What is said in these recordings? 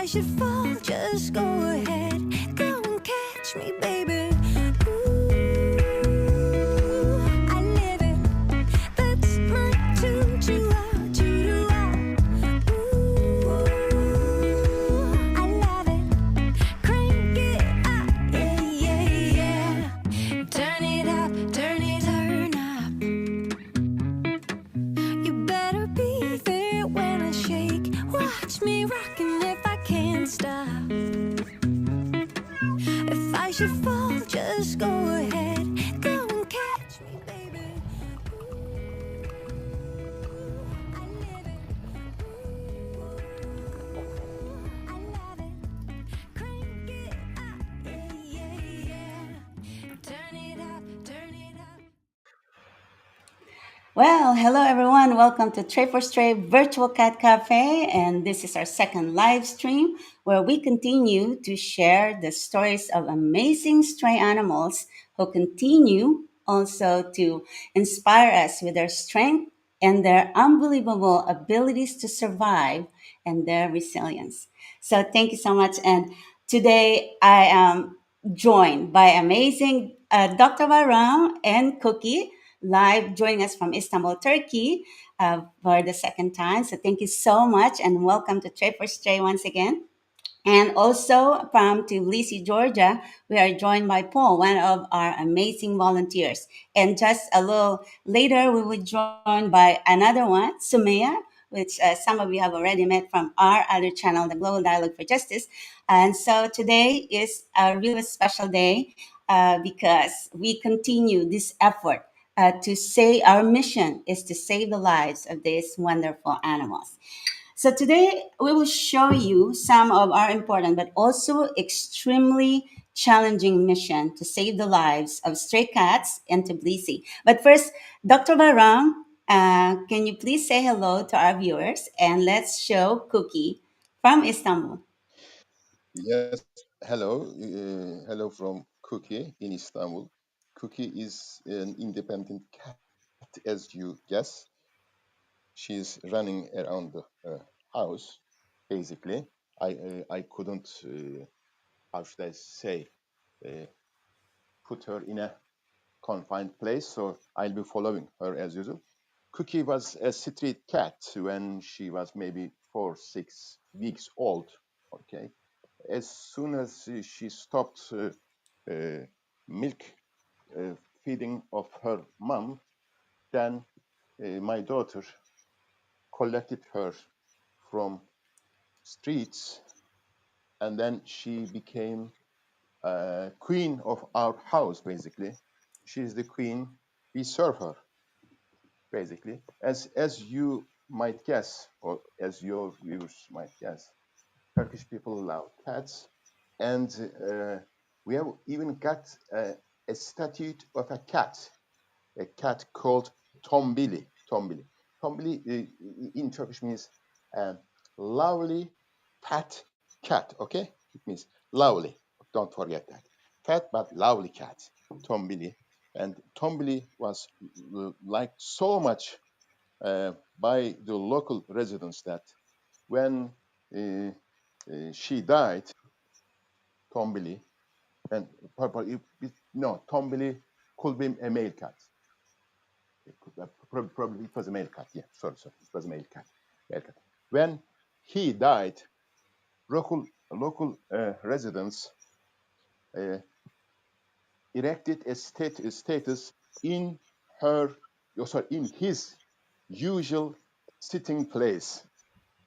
I should fall, just go ahead. Go and catch me, baby. Ooh, I live it. That's my tune. Choo-ah. Ooh, I love it. Crank it up, yeah. Turn it up, turn up. You better be there when I shake. Watch me rockin' if I can't stop. If I should fall, just go ahead. Go and catch me, baby. Ooh, I live it. Ooh, I love it. Crank it up, yeah. Turn it up, turn it up. Well, hello everyone. Welcome to Tray4Stray Virtual Cat Café, and this is our second live stream where we continue to share the stories of amazing stray animals who continue also to inspire us with their strength and their unbelievable abilities to survive and their resilience. So, thank you so much. And today I am joined by amazing Dr. Varam and Cookie live joining us from Istanbul, Turkey for the second time. So thank you so much and welcome to Trade for Stray once again. And also from Tbilisi, Georgia, we are joined by Paul, one of our amazing volunteers. And just a little later, we will join by another one, Sumaya, which some of you have already met from our other channel, the Global Dialogue for Justice. And so today is a really special day because we continue this effort to say our mission is to save the lives of these wonderful animals. So today we will show you some of our important but also extremely challenging mission to save the lives of stray cats in Tbilisi. But first, Dr. Varam, can you please say hello to our viewers and let's show Cookie from Istanbul. Yes, hello. Hello from Cookie in Istanbul. Cookie is an independent cat, as you guess. She's running around the house, basically. I couldn't, how should I say, uh, put her in a confined place, so I'll be following her as usual. Cookie was a street cat when she was maybe 4, 6 weeks old. Okay, as soon as she stopped uh, milk uh, feeding of her mom, then my daughter collected her from streets, and then she became queen of our house. Basically, she's the queen. We serve her basically, as you might guess, or as your viewers might guess. Turkish people love cats, and we have even got a statue of a cat called Tombili. Tombili. Tombili in Turkish means uh, lovely fat cat. Okay, it means lovely. Don't forget that. Fat but lovely cat. Tombili, and Tombili was liked so much by the local residents that when uh, she died, Tombili, and no, Tombili could be a male cat. Probably it was a male cat. Yeah, sorry, it was a male cat. Male cat. When he died, local residents uh, erected a status in her, sorry, in his usual sitting place.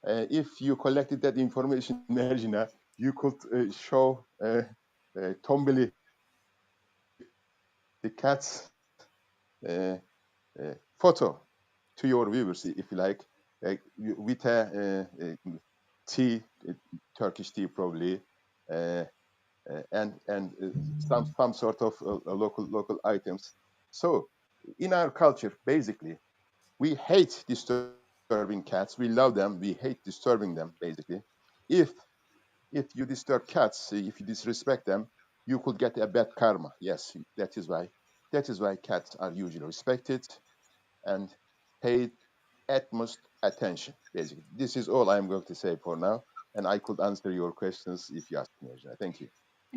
If you collected that information, Mergina, you could show Tombili, the cat's uh, photo to your viewers, if you like, with a tea, Turkish tea probably, uh, and some sort of local items. So in our culture, basically, we hate disturbing cats. We love them. We hate disturbing them. Basically, if if you disturb cats, if you disrespect them, you could get a bad karma. Yes, that is why. That is why cats are usually respected and paid utmost attention. Basically, this is all I'm going to say for now. and I could answer your questions if you ask me, Ajay. Thank you.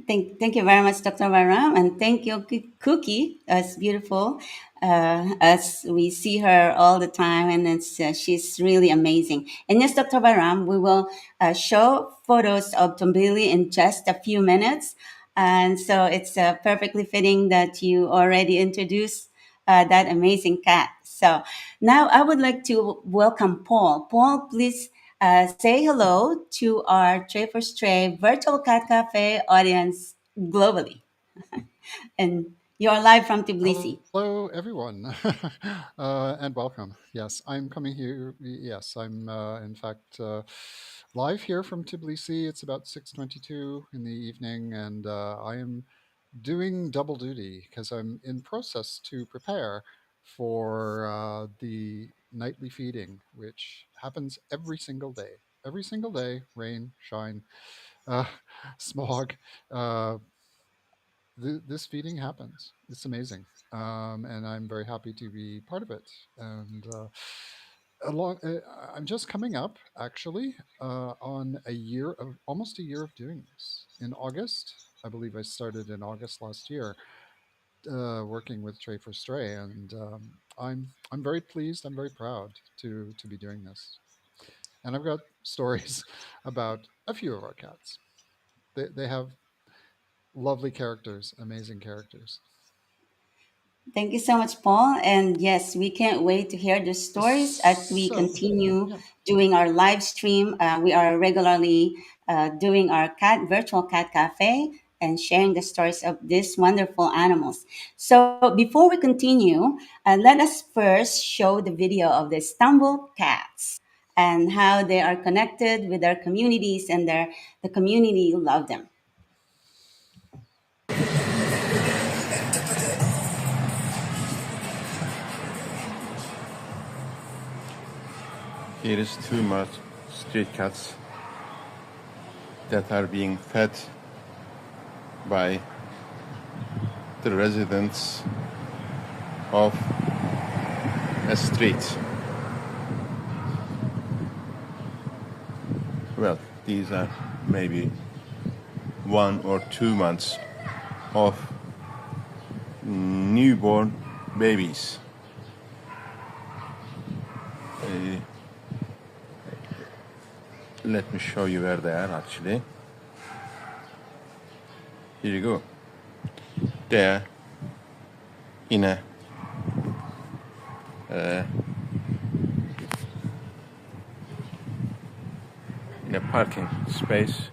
Thank you very much, Dr. Varam, and thank you, Cookie. It's beautiful. As we see her all the time, and she's really amazing. And yes, Dr. Varam, we will show photos of Tumbili in just a few minutes. And so it's perfectly fitting that you already introduced that amazing cat. So now I would like to welcome Paul. Paul, please say hello to our Tray4Stray Virtual Cat Cafe audience globally. And you're live from Tbilisi. Hello, everyone, and welcome. Yes, I'm coming here. Yes, I'm in fact live here from Tbilisi. It's about 6:22 in the evening, and I am doing double duty because I'm in process to prepare for the nightly feeding, which happens every single day. Every single day, rain, shine, uh, smog. Uh, this feeding happens. It's amazing, and I'm very happy to be part of it. And along, I'm just coming up actually on a year of almost a year of doing this. In August, I believe I started in August last year, working with Tray4Stray, and I'm very pleased. I'm very proud to be doing this. And I've got stories about a few of our cats. They have lovely characters, amazing characters. Thank you so much, Paul. And yes, we can't wait to hear the stories as we So, continue yeah. doing our live stream. We are regularly doing our cat virtual cat cafe and sharing the stories of these wonderful animals. So before we continue, let us first show the video of the Istanbul cats and how they are connected with their communities and the community love them. Here is too much street cats that are being fed by the residents of a street. Well, these are maybe 1 or 2 months of newborn babies. Uh, Let me show you where they are actually. Here you go. They are in a parking space.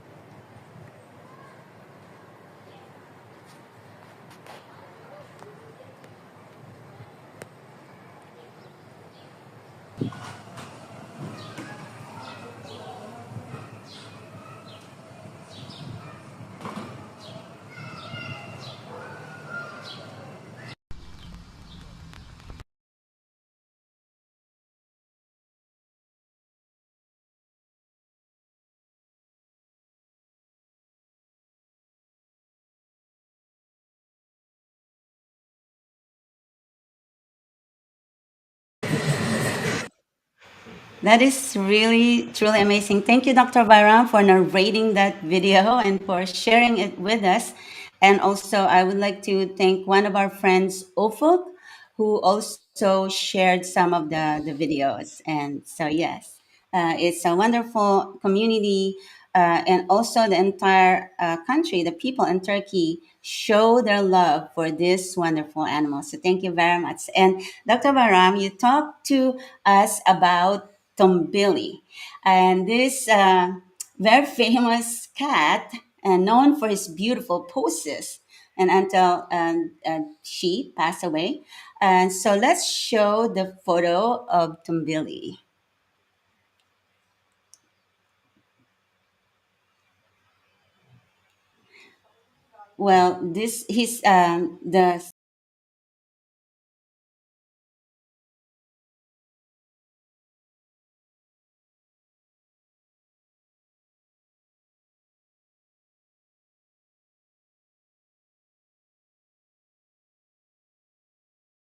That is really, truly amazing. Thank you, Dr. Byram, for narrating that video and for sharing it with us. And also, I would like to thank one of our friends, Ufuk, who also shared some of the videos. And so, yes, it's a wonderful community. And also, the entire country, the people in Turkey, show their love for this wonderful animal. So, thank you very much. And Dr. Baram, you talked to us about Tombili. And this very famous cat, known for his beautiful poses, and until she passed away. And so let's show the photo of Tombili. Well, this he's the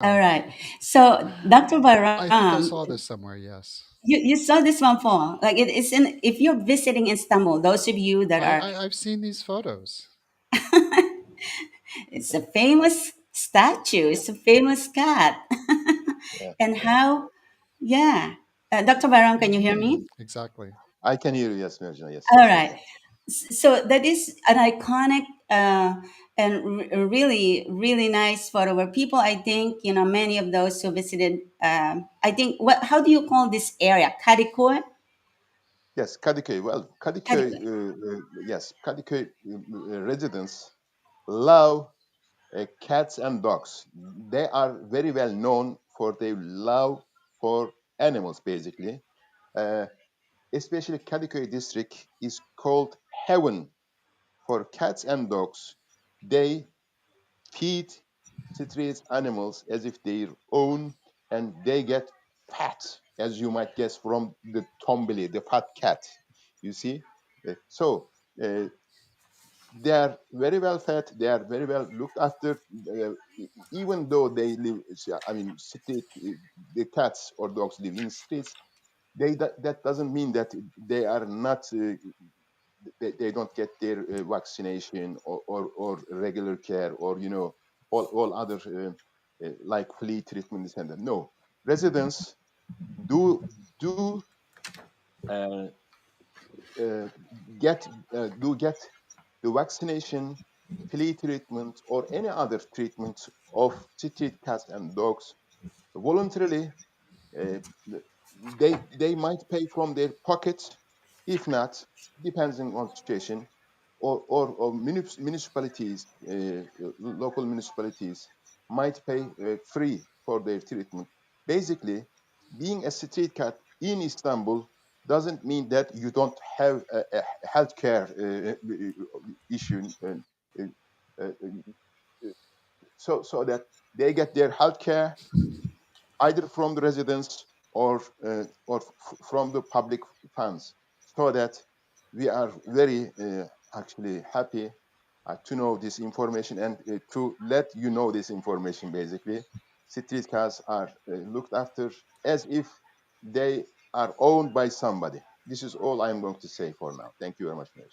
All Oh, right. So, Dr. I think I Baram, saw this somewhere. Yes, you saw this one, Paul. Like it's in, if you're visiting Istanbul, those of you that are, I've seen these photos. it's a famous statue, it's a famous cat. Yeah, And yeah. how, yeah. Dr. Baram, can you hear me? Exactly. I can hear you. Yes, Merjan. Yes, All yes, yes. right. So that is an iconic and really, really nice photo where people, I think, many of those who visited, I think, how do you call this area? Kadikoy? Yes, Kadıköy. Well, Kadıköy, Kadikoy. yes, Kadıköy residents love cats and dogs. They are very well known for their love for animals, basically. Uh, Especially Kadıköy district is called heaven for cats and dogs. They feed street animals as if their own, and they get fat, as you might guess, from the tombili, the fat cat. You see, so uh, they are very well fed. They are very well looked after. Even though they live, I mean, street, the cats or dogs live in streets. That doesn't mean that they are not. They don't get their vaccination or regular care or all other like flea treatment and that. No, residents do uh, uh, get get the vaccination, flea treatment, or any other treatment of street cats and dogs voluntarily. uh, they might pay from their pockets. If not, depending on situation, or municipalities, local municipalities might pay free for their treatment. Basically, being a street cat in Istanbul doesn't mean that you don't have a healthcare issue. Uh, uh, so that they get their healthcare either from the residents or from the public funds, so that we are very actually happy to know this information and to let you know this information. Basically, street cars are looked after as if they are owned by somebody. This is all I'm going to say for now. Thank you very much, Mary.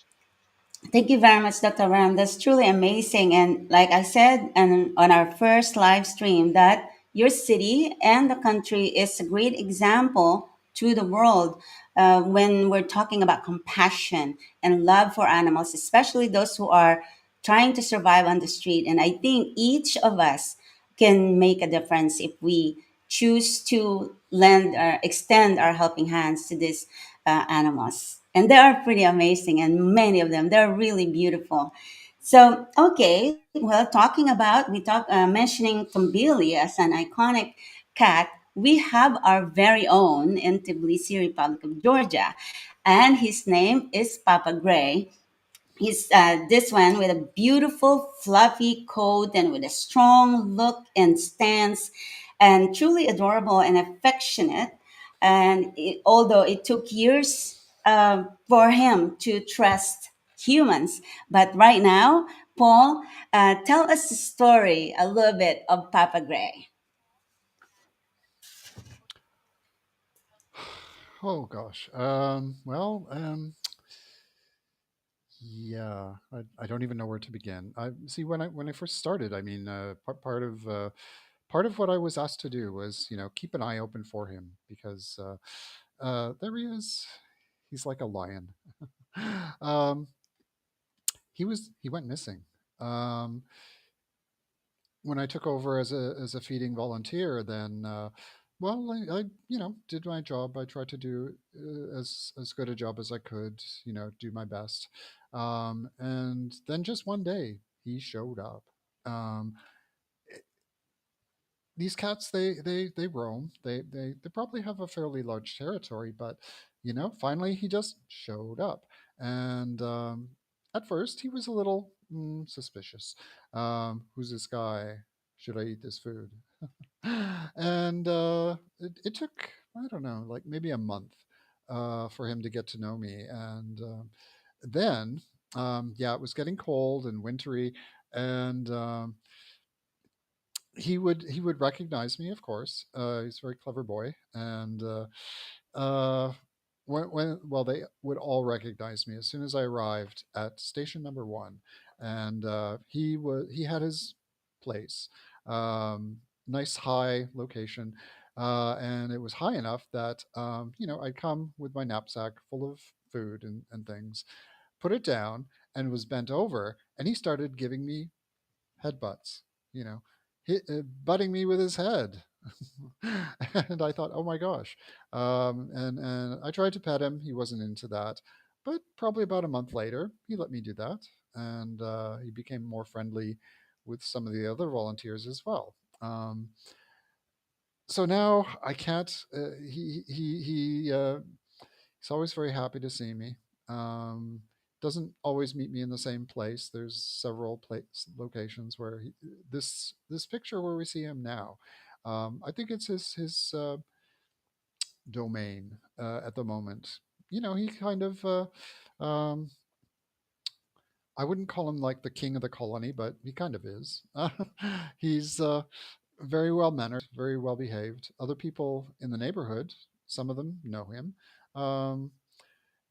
Thank you very much, Dr. Ram. That's truly amazing. And like I said, and on our first live stream, that your city and the country is a great example to the world when we're talking about compassion and love for animals, especially those who are trying to survive on the street. And I think each of us can make a difference if we choose to lend or extend our helping hands to these animals. And they are pretty amazing, and many of them, they're really beautiful. So, okay, well, talking about, mentioning Tombili as an iconic cat, we have our very own in Tbilisi, Republic of Georgia, and his name is Papa Gray. He's this one with a beautiful, fluffy coat and with a strong look and stance, and truly adorable and affectionate. And although it took years for him to trust humans, but right now, Paul, tell us the story a little bit of Papa Gray. Oh gosh. Well, yeah, I don't even know where to begin. I see when I first started. I mean, part of what I was asked to do was, keep an eye open for him because there he is. He's like a lion. um, he went missing. Um, when I took over as a feeding volunteer, then well, I did my job. I tried to do as good a job as I could. Do my best. And then just one day he showed up. Um, these cats they roam. They probably have a fairly large territory, but finally he just showed up. And at first he was a little suspicious. Who's this guy? Should I eat this food? And it took, I don't know, like maybe a month for him to get to know me. And then yeah, it was getting cold and wintry, and he would recognize me, of course. He's a very clever boy, and uh, when they would all recognize me as soon as I arrived at station number one, and he had his place, nice high location, and it was high enough that I'd come with my knapsack full of food and things, put it down, and was bent over, and he started giving me headbutts, you know, butting me with his head. And I thought, oh my gosh. And I tried to pet him. He wasn't into that. But probably about a month later, he let me do that. And he became more friendly with some of the other volunteers as well. So now I can't. He's always very happy to see me. Um, doesn't always meet me in the same place. There's several locations where this picture where we see him now. I think it's his domain at the moment. He kind of. Um, I wouldn't call him like the king of the colony, but he kind of is. He's very well mannered, very well behaved. Other people in the neighborhood, some of them know him. Um,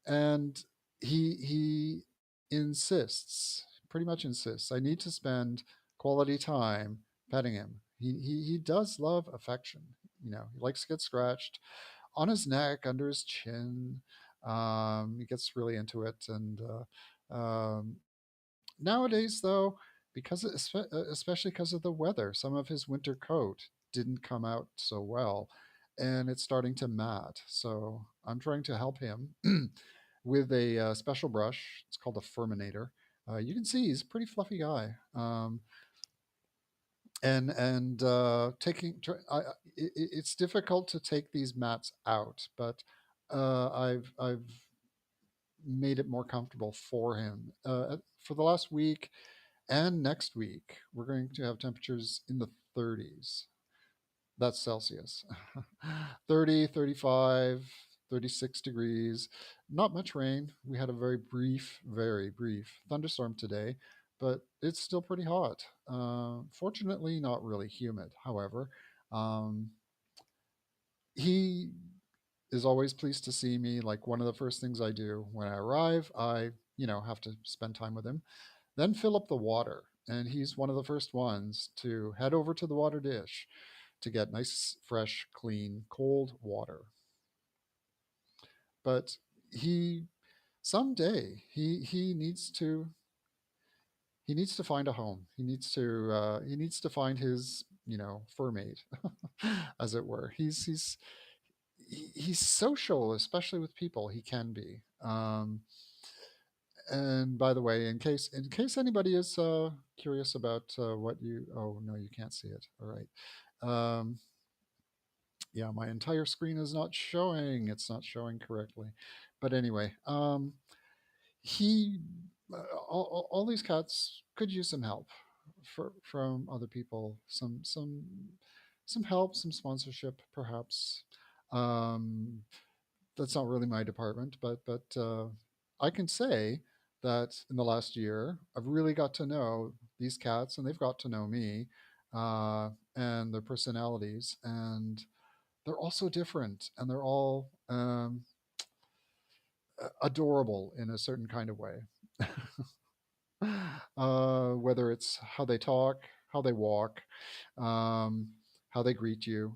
and he insists, pretty much insists, I need to spend quality time petting him. He does love affection. He likes to get scratched on his neck, under his chin. He gets really into it, and nowadays, though, especially because of the weather, some of his winter coat didn't come out so well, and it's starting to mat. So I'm trying to help him with a special brush. It's called a Furminator. You can see he's a pretty fluffy guy, and taking. It's difficult to take these mats out, but I've made it more comfortable for him. For the last week and next week, we're going to have temperatures in the 30s. That's Celsius. 30, 35, 36 degrees. Not much rain. We had a very brief thunderstorm today, but it's still pretty hot. Fortunately, not really humid. However, um, he is always pleased to see me. Like, one of the first things I do when I arrive, I have to spend time with him, then fill up the water. And he's one of the first ones to head over to the water dish to get nice, fresh, clean, cold water. But he someday he needs to find a home. He needs to find his fur mate, as it were. He's social, especially with people. He can be. And by the way, in case anybody is curious about what you, oh no, you can't see it. All right. Um, yeah, my entire screen is not showing. It's not showing correctly. But anyway, he all these cats could use some help from other people. Some help, some sponsorship, perhaps. Um, that's not really my department, but I can say that in the last year, I've really got to know these cats, and they've got to know me, and their personalities, and they're all so different, and they're all adorable in a certain kind of way. Whether it's how they talk, how they walk, um, how they greet you.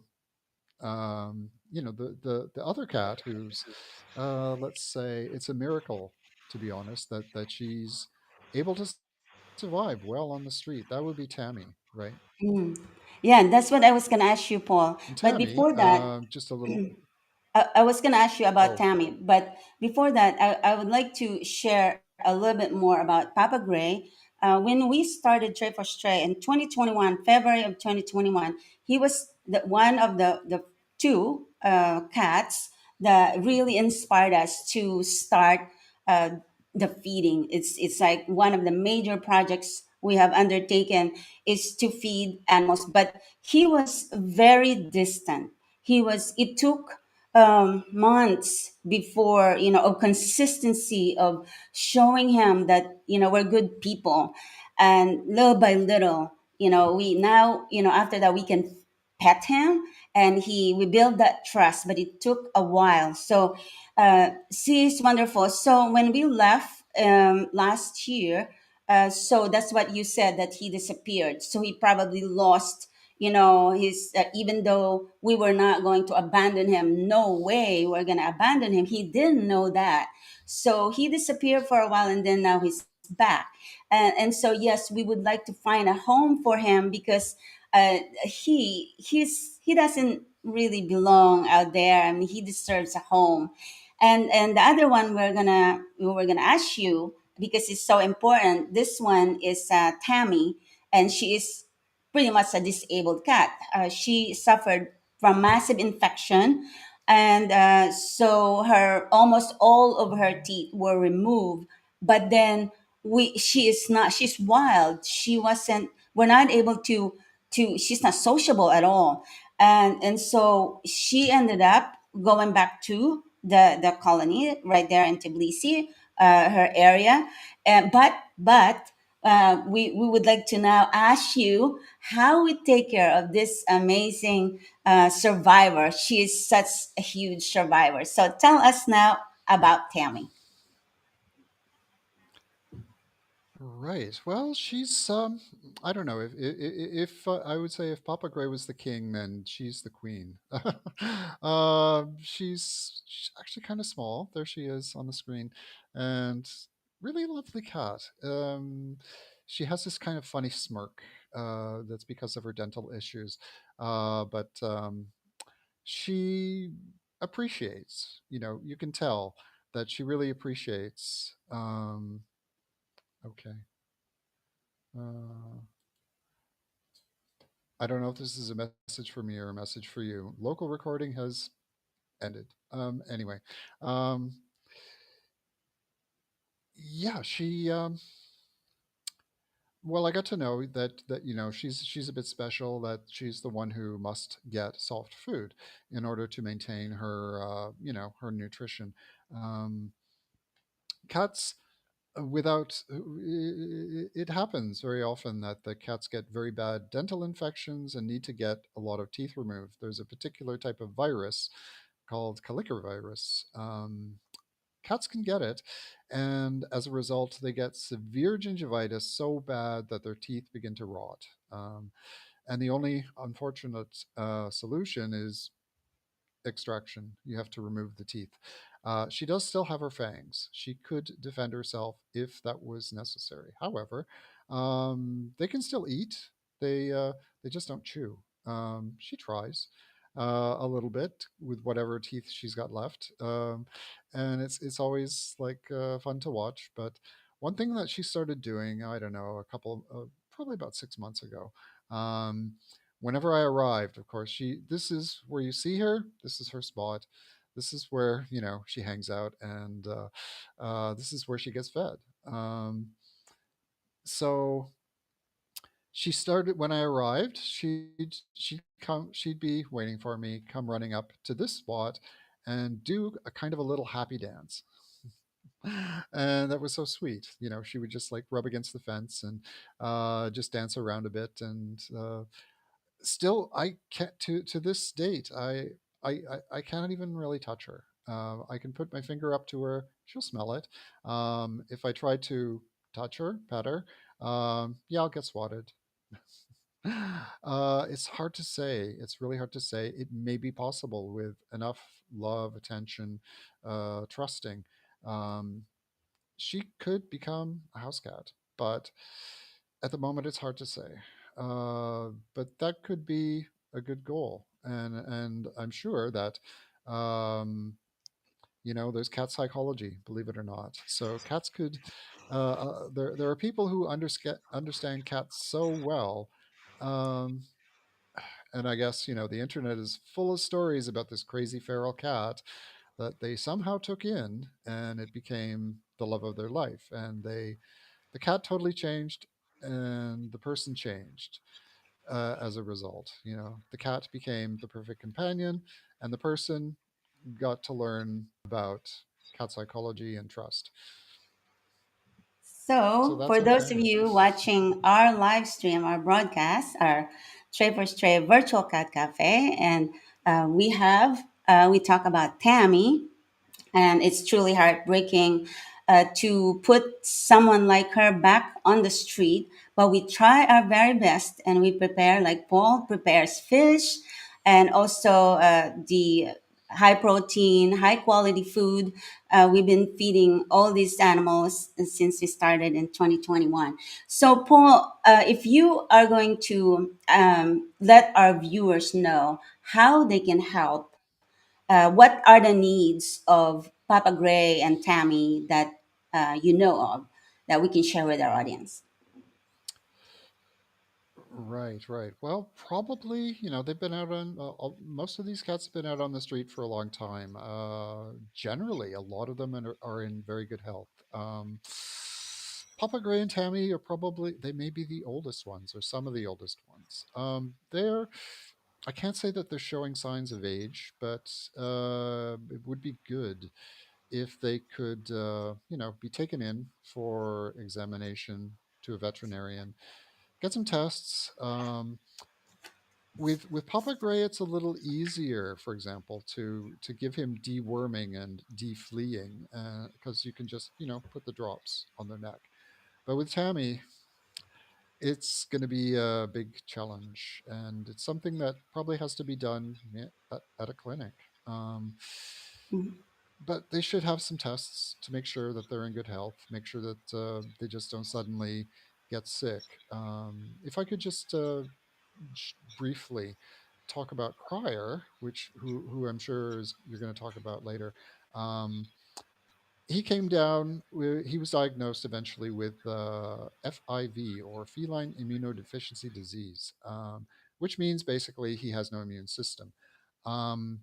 The other cat who's, let's say, it's a miracle, to be honest, that she's able to survive well on the street. That would be Tammy, right? Mm. Yeah, that's what I was going to ask you, Paul. And But Tammy, before that, just a little. I was going to ask you about Oh, Tammy, but before that, I would like to share a little bit more about Papa Gray. When we started Tray for Stray in 2021, February of 2021, he was one of the two cats that really inspired us to start uh, the feeding. It's like one of the major projects we have undertaken is to feed animals, but he was very distant. It took months before, of consistency of showing him that we're good people, and little by little we now, after that we can pet him, and he we build that trust, but it took a while. So she's wonderful. So when we left last year, so that's what you said, that he disappeared. So he probably lost, his, even though we were not going to abandon him, no way we're going to abandon him, he didn't know that. So he disappeared for a while, and then now he's back. And so yes, we would like to find a home for him, because he doesn't really belong out there. I mean, he deserves a home. And the other one we're gonna ask you, because it's so important. This one is Tammy, and she is pretty much a disabled cat. She suffered from massive infection, and so her almost all of her teeth were removed. But then she is not. She's wild. She wasn't. We're not able to. She's not sociable at all, and so she ended up going back to the colony right there in Tbilisi, her area. But we would like to now ask you how we take care of this amazing survivor. She is such a huge survivor. So tell us now about Tammy. Right. Well, she's I don't know if I would say if Papa Gray was the king, then she's the queen. She's actually kind of small. There she is on the screen, and really lovely cat. She has this kind of funny smirk. That's because of her dental issues. But she appreciates. You can tell that she really appreciates. Okay. Uh, I don't know if this is a message for me or a message for you. Local recording has ended. Anyway, um, yeah, she. Well, I got to know that she's a bit special. That she's the one who must get soft food in order to maintain her her nutrition. Um, Cats without it happens very often that the cats get very bad dental infections and need to get a lot of teeth removed. There's a particular type of virus called calicovirus. Cats can get it, and as a result they get severe gingivitis so bad that their teeth begin to rot. And the only unfortunate solution is extraction. You have to remove the teeth. She does still have her fangs. She could defend herself if that was necessary. However, they can still eat. They just don't chew. She tries a little bit with whatever teeth she's got left, and it's always like fun to watch. But one thing that she started doing, I don't know, a couple, probably about 6 months ago. Um, Whenever I arrived, of course, this is where you see her. This is her spot. This is where she hangs out, and this is where she gets fed. So she started when I arrived. She'd be waiting for me, come running up to this spot, and do a kind of a little happy dance. And that was so sweet. She would just like rub against the fence and just dance around a bit, and still I can't to this date I can't even really touch her. I can put my finger up to her, she'll smell it. If I try to touch her, pet her, yeah, I'll get swatted. It's hard to say. It's really hard to say. It may be possible with enough love, attention, trusting. Um, she could become a house cat, but at the moment it's hard to say. But that could be a good goal, and I'm sure that there's cat psychology, believe it or not. So cats could. There are people who understand cats so well. Um, and I guess the internet is full of stories about this crazy feral cat that they somehow took in, and it became the love of their life. And the cat totally changed, and the person changed as a result. The cat became the perfect companion, and the person got to learn about cat psychology and trust. So So, that's for those okay. of you watching our live stream, our broadcast, our Tray4Stray Virtual Cat Cafe, and we talk about Tammy, and it's truly heartbreaking to put someone like her back on the street, but we try our very best, and we prepare, like Paul prepares fish, and also the high protein, high quality food. We've been feeding all these animals since we started in 2021. So Paul, if you are going to let our viewers know how they can help, what are the needs of Papa Gray and Tammy that you know of that we can share with our audience? Right, right. Well, probably, they've been out on, most of these cats have been out on the street for a long time. Generally, a lot of them are in very good health. Papa Gray and Tammy are probably, they may be the oldest ones or some of the oldest ones. I can't say that they're showing signs of age, but it would be good if they could, be taken in for examination to a veterinarian, get some tests. With Papa Gray, it's a little easier, for example, to give him deworming and defleeing because you can just put the drops on their neck. But with Tammy, it's going to be a big challenge, and it's something that probably has to be done at a clinic. Um, Mhm. but they should have some tests to make sure that they're in good health, make sure that they just don't suddenly get sick. If I could just briefly talk about Cryer, who I'm sure is you're going to talk about later. Um, he came down. He was diagnosed eventually with FIV, or feline immunodeficiency disease, which means basically he has no immune system. Um,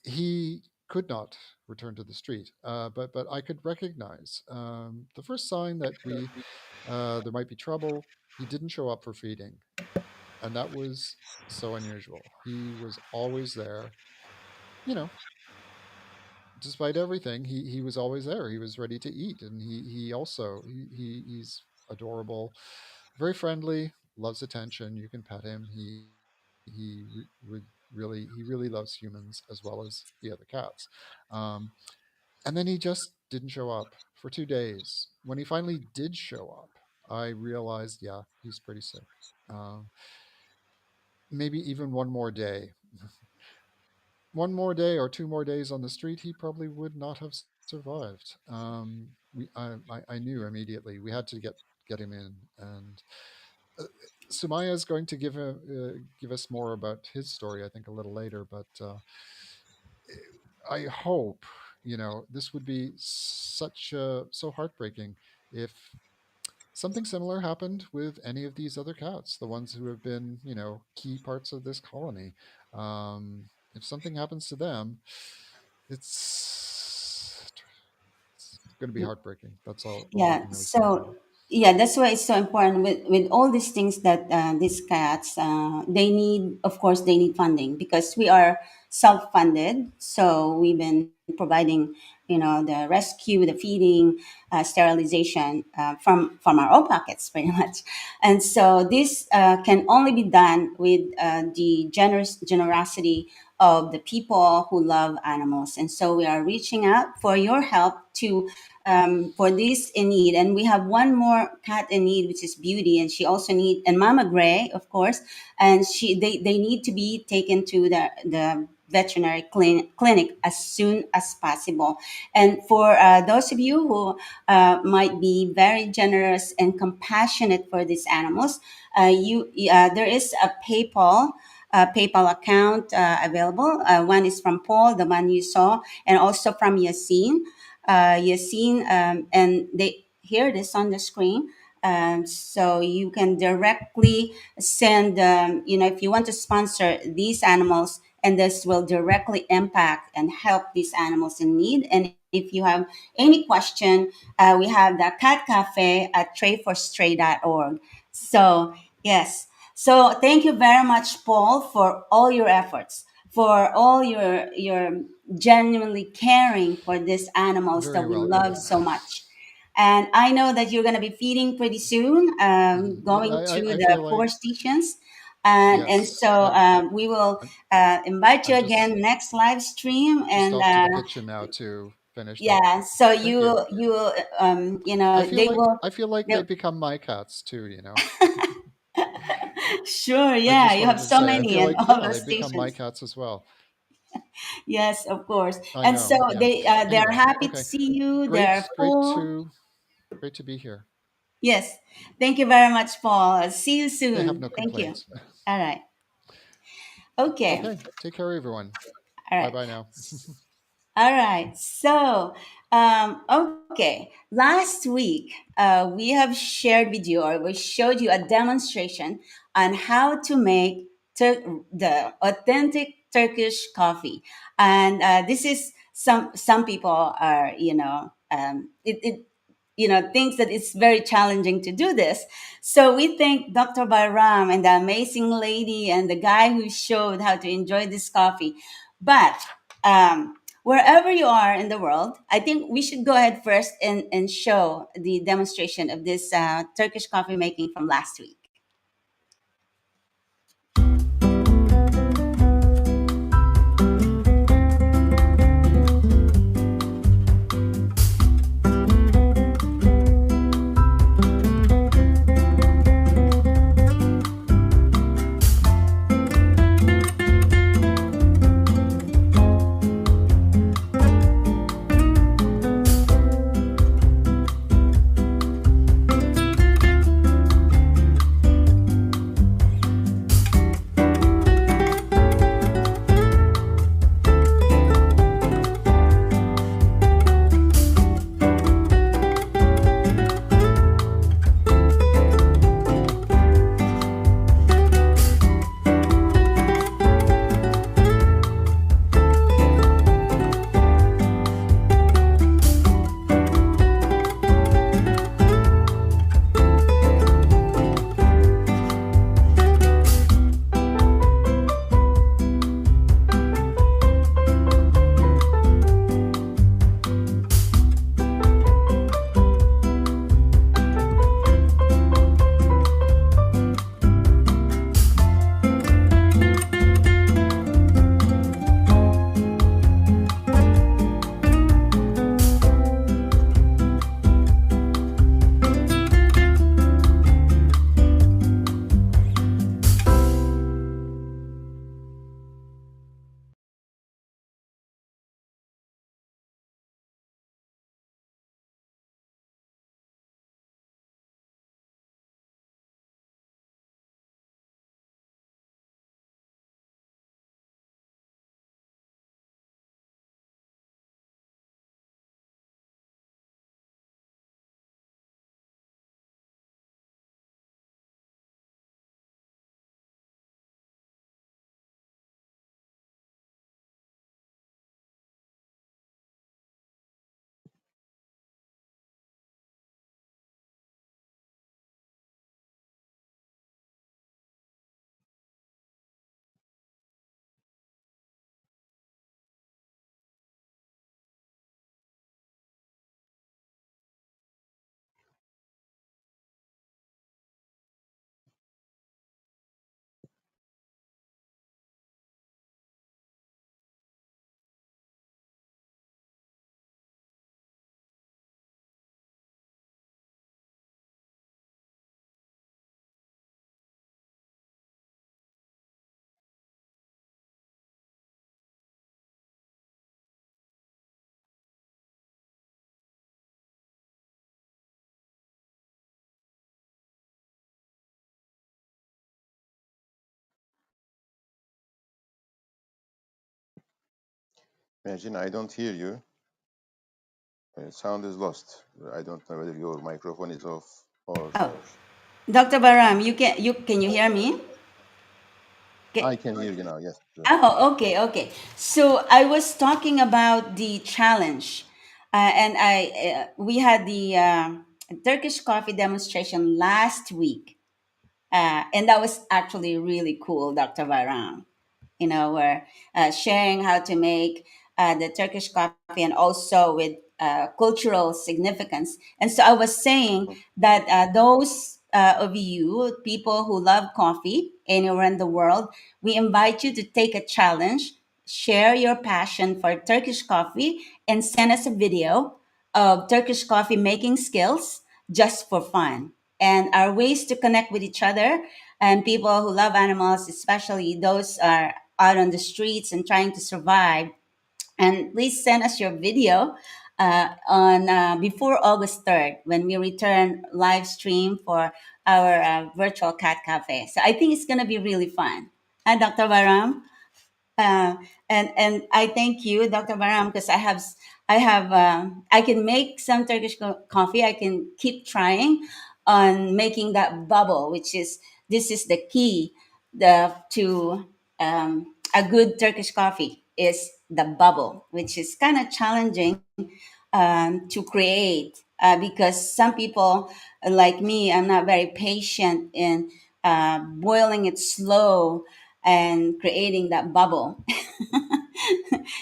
he could not return to the street, but I could recognize the first sign that we there might be trouble. He didn't show up for feeding, and that was so unusual. He was always there, you know, despite everything. He was always there. He was ready to eat, and he also he's adorable, very friendly, loves attention. You can pet him. He really loves humans as well as the other cats. Um, and then he just didn't show up for 2 days. When he finally did show up, I realized, yeah, he's pretty sick. Um, Maybe even one more day. One more day or 2 more days on the street, he probably would not have survived. I knew immediately we had to get him in, and uh, Sumaya is going to give us more about his story, I think, a little later. But I hope this would be so heartbreaking if something similar happened with any of these other cats, the ones who have been, key parts of this colony. If something happens to them, it's it's going to be heartbreaking. That's all I Yeah. can really say So now. yeah, that's why it's so important with all these things that these cats they need. Of course, they need funding because we are self-funded. So we've been providing, the rescue, the feeding, sterilization from our own pockets, pretty much. And so this can only be done with the generosity of the people who love animals. And so we are reaching out for your help to for this in need. And we have one more cat in need, which is Beauty, and she also need, and Mama Gray, of course, and they need to be taken to the veterinary clinic as soon as possible. And for those of you who might be very generous and compassionate for these animals, there is a PayPal account available. One is from Paul, the one you saw, and also from Yassine, and they hear this on the screen. So you can directly send, if you want to sponsor these animals, and this will directly impact and help these animals in need. And if you have any question, we have the Cat Cafe at Tray4Stray.org. So, yes. So thank you very much, Paul, for all your efforts, for all your genuinely caring for these animals that Very we love welcome. so much. And I know that you're going to be feeding pretty soon, Yeah, going through I the feel like four stations. And yes. so we will I'm invite you I'm just again next live stream. just And off to the kitchen now to finish that. yeah, so Thank you. they will. I feel like They'll, they've become my cats too. You know. sure, I yeah, just you have wanted to so say I many feel in like all yeah the they've become my stations. cats as well. Yes, of course. I And so know. Yeah. they're Anyway, happy to okay. see you. They're Great. full. Great to be here. Yes. Thank you very much, Paul. See you I have soon. no Thank you. complaints. All right. Okay. Okay. Take care, everyone. All Bye right. bye now. All right. So, okay. Last week, we have shared with you, or we showed you a demonstration on how to make the authentic Turkish coffee. And this is some people are, thinks that it's very challenging to do this. So we thank Dr. Bayram and the amazing lady and the guy who showed how to enjoy this coffee. But wherever you are in the world, I think we should go ahead first and show the demonstration of this Turkish coffee making from last week. Imagine I don't hear you. Sound is lost. I don't know whether your microphone is off or Oh, Dr. Baram, can you hear me? I Okay. can hear you now. Yes. Sure. Oh, okay, okay. So I was talking about the challenge, and I we had the Turkish coffee demonstration last week, and that was actually really cool, Dr. Baram. We're sharing how to make the Turkish coffee, and also with cultural significance. And so I was saying that those of you, people who love coffee anywhere in the world, we invite you to take a challenge, share your passion for Turkish coffee, and send us a video of Turkish coffee making skills just for fun. And our ways to connect with each other and people who love animals, especially those are out on the streets and trying to survive. And please send us your video on before August 3rd when we return live stream for our virtual cat cafe. So I think it's going to be really fun. Dr. Varam? Uh, and I thank you, Dr. Baram, because I can make some Turkish coffee. I can keep trying on making that bubble, which is this is the key to a good Turkish coffee is the bubble, which is kind of challenging to create because some people like me, I'm not very patient in boiling it slow and creating that bubble.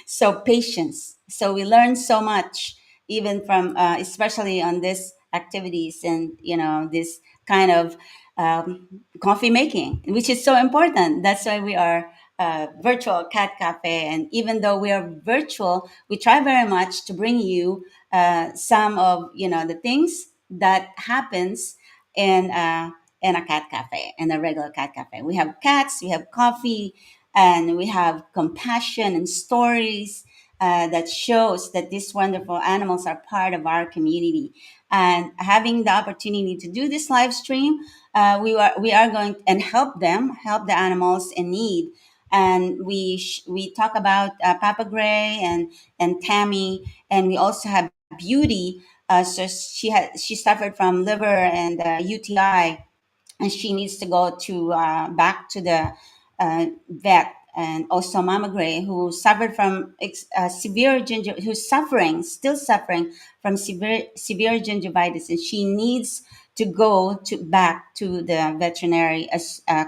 So patience. So we learn so much, even from especially on this activities and this kind of coffee making, which is so important. That's why we are virtual cat cafe, and even though we are virtual, we try very much to bring you some of the things that happens in in a cat cafe, in a regular cat cafe. We have cats, we have coffee, and we have compassion and stories that shows that these wonderful animals are part of our community. And having the opportunity to do this live stream, we are going and help the animals in need. And we talk about Papa Gray and Tammy, and we also have Beauty. So she suffered from liver and UTI, and she needs to go to back to the vet. And also Mama Gray, who suffered from who's still suffering from severe gingivitis, and she needs to go to back to the veterinary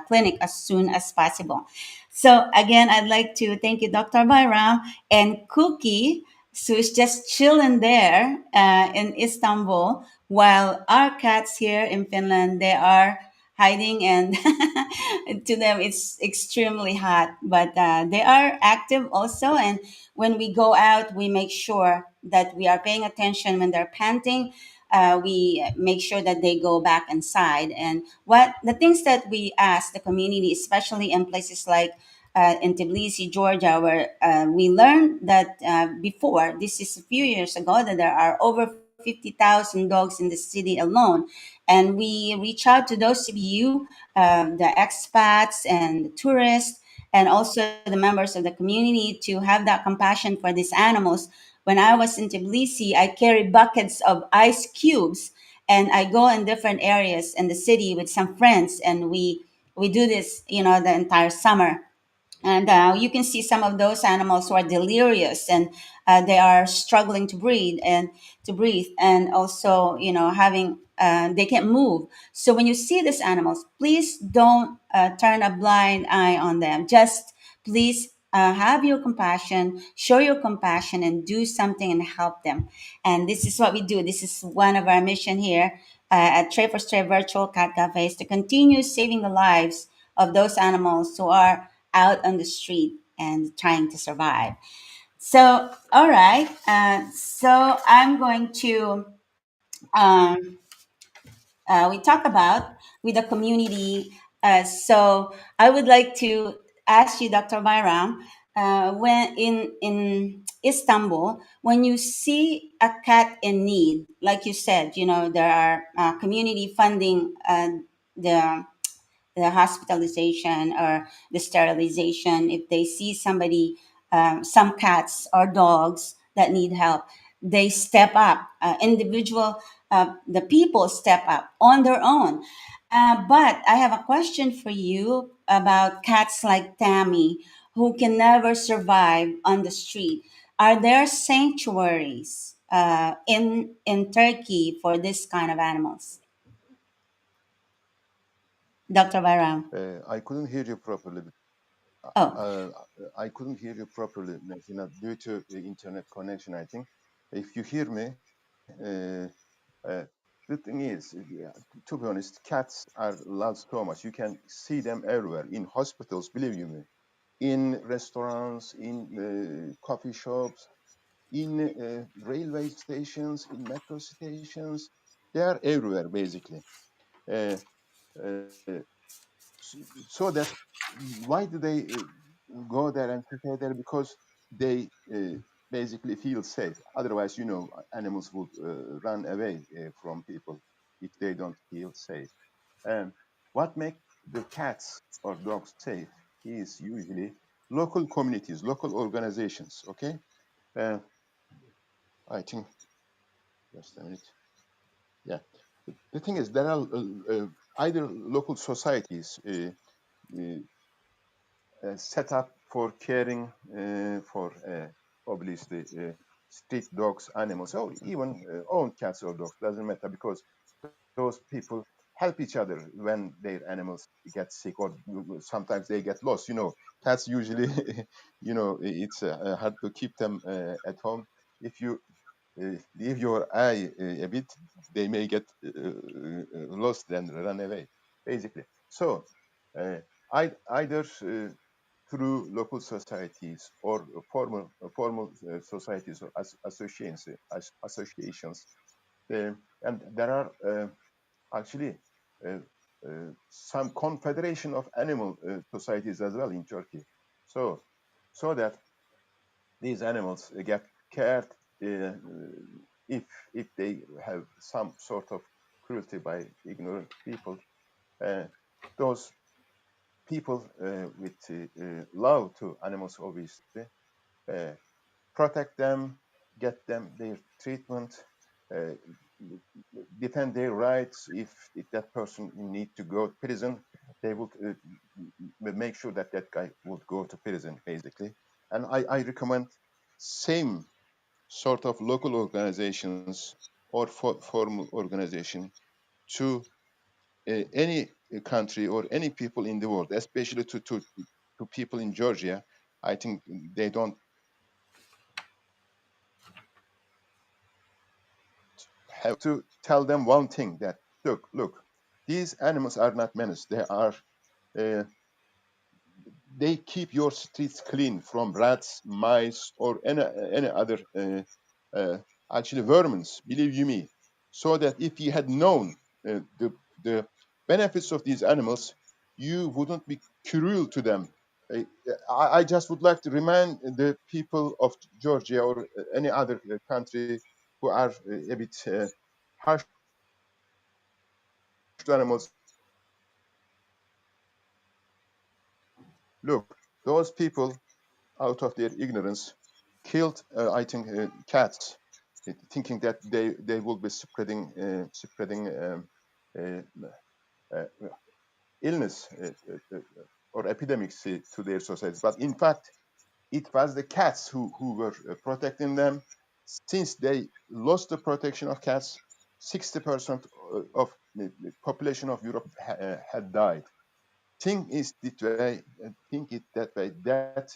clinic as soon as possible. So again, I'd like to thank you, Dr. Bayram, and Cookie, who's just chilling there in Istanbul, while our cats here in Finland, they are hiding, and to them it's extremely hot, but they are active also. And when we go out, we make sure that we are paying attention when they're panting. We make sure that they go back inside. And what the things that we ask the community, especially in places like in Tbilisi, Georgia, where we learned that before, this is a few years ago, that there are over 50,000 dogs in the city alone. And we reach out to those of you, the expats and the tourists, and also the members of the community, to have that compassion for these animals. When I was in Tbilisi, I carry buckets of ice cubes, and I go in different areas in the city with some friends, and we do this, the entire summer. And you can see some of those animals who are delirious, and they are struggling to breathe, and also having they can't move. So when you see these animals, please don't turn a blind eye on them. Just please have your compassion, show your compassion, and do something and help them. And this is what we do. This is one of our mission here at Tray4Stray Virtual Cat Café, is to continue saving the lives of those animals who are out on the street and trying to survive. So, all right. So I'm going to um, we talk about with the community. So I would like to ask you, Dr. Bayram, when in Istanbul, when you see a cat in need, like you said, there are community funding the hospitalization or the sterilization. If they see somebody, some cats or dogs that need help, they step up. The people step up on their own. But I have a question for you about cats like Tammy, who can never survive on the street. Are there sanctuaries in Turkey for this kind of animals, Dr. Bayram? I couldn't hear you properly. Oh, Uh, I couldn't hear you properly, Messina, due to the internet connection, I think. If you hear me, the thing is, yeah, to be honest, cats are loved so much. You can see them everywhere in hospitals, believe you me, in restaurants, in coffee shops, in railway stations, in metro stations. They are everywhere, basically. Uh, uh, so that why do they go there and stay there? Because they basically feel safe. Otherwise, animals would run away from people if they don't feel safe. Um, what makes the cats or dogs safe is usually local communities, local organizations. Okay, uh, I think just a minute. Yeah, the thing is there are either local societies uh, set up for caring for obviously street dogs, animals, or even own cats or dogs. Doesn't matter because those people help each other when their animals get sick or sometimes they get lost. Cats usually, it's hard to keep them at home. If you leave your eye a bit, they may get lost and run away, basically. So, uh, either through local societies or formal societies or associations, and there are actually uh, some confederation of animal societies as well in Turkey. So, so that these animals get cared uh, if if they have some sort of cruelty by ignorant people. Uh, those people with love to animals, obviously, uh, protect them, get them their treatment, uh, defend their rights. If that person need to go to prison, they would make sure that that guy would go to prison, basically. And I recommend same sort of local organizations or formal organization to any country or any people in the world, especially to people in Georgia. I think they don't have to tell them one thing that look, these animals are not menace. Uh, they keep your streets clean from rats, mice, or any other uh, actually vermins. Believe you me, so that if you had known the benefits of these animals, you wouldn't be cruel to them. Uh, I just would like to remind the people of Georgia or any other country who are a bit harsh to animals. Look, those people out of their ignorance, killed, I think, cats, thinking that they will be spreading uh, uh, illness or epidemics to their societies. But in fact, it was the cats who were protecting them. Since they lost the protection of cats, 60% of the population of Europe had died. Think it that way. That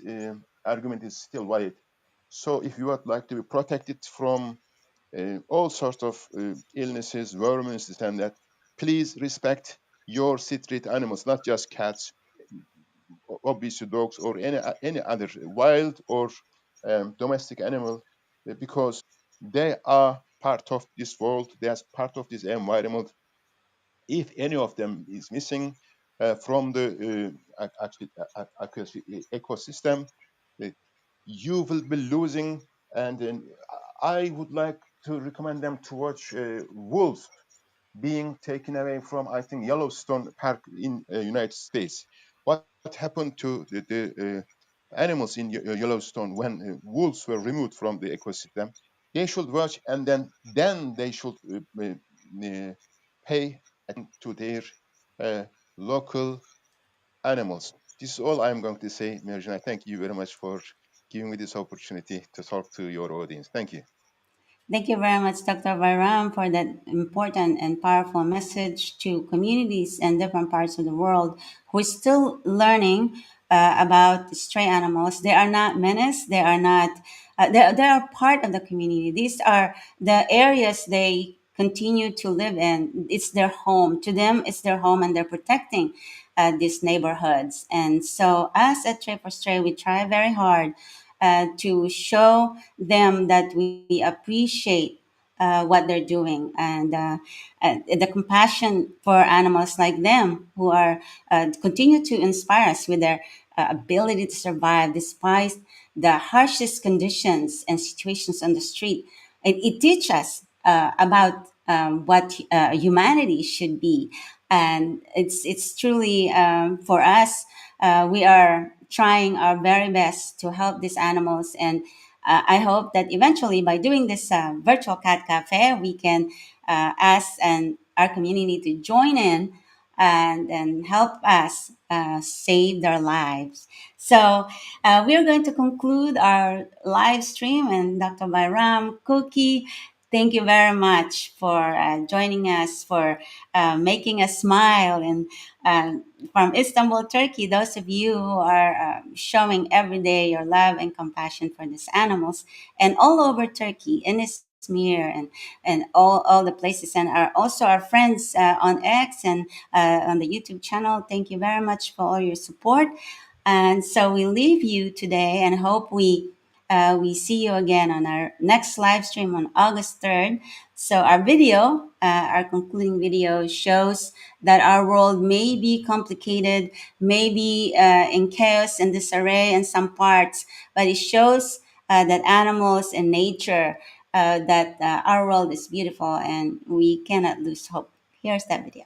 argument is still valid. So if you would like to be protected from all sorts of illnesses, vermins, this and that, please respect your street animals, not just cats, obviously dogs, or any other wild or domestic animal, because they are part of this world. They are part of this environment. If any of them is missing from the ecosystem, uh, you will be losing. And then I would like to recommend them to watch wolves being taken away from, I think, Yellowstone Park in United States. What happened to the animals in Yellowstone when wolves were removed from the ecosystem? They should watch, and then they should pay attention to their uh, local animals. This is all I'm going to say, Merjan. I thank you very much for giving me this opportunity to talk to your audience. Thank you. Thank you very much, Dr. Varam, for that important and powerful message to communities and different parts of the world who are still learning about stray animals. They are not menace. They are not they are part of the community. These are the areas they continue to live in. It's their home. To them, it's their home, and they're protecting these neighborhoods. And so, us at Tray4Stray, we try very hard to show them that we appreciate what they're doing, and the compassion for animals like them who are continue to inspire us with their ability to survive despite the harshest conditions and situations on the street. It teaches us about what humanity should be, and it's truly for us. We are trying our very best to help these animals, and I hope that eventually, by doing this virtual cat cafe, we can ask and our community to join in and help us save their lives. So we are going to conclude our live stream. And Dr. Bayram, Cookie, thank you very much for joining us, for making us smile. And from Istanbul, Turkey, those of you who are showing every day your love and compassion for these animals, and all over Turkey, in Izmir, and all the places, and are also our friends on X and on the YouTube channel. Thank you very much for all your support. And so we leave you today and hope we see you again on our next live stream on August 3rd. So our video, our concluding video, shows that our world may be complicated, may be in chaos and disarray in some parts, but it shows that animals and nature, that our world is beautiful and we cannot lose hope. Here's that video.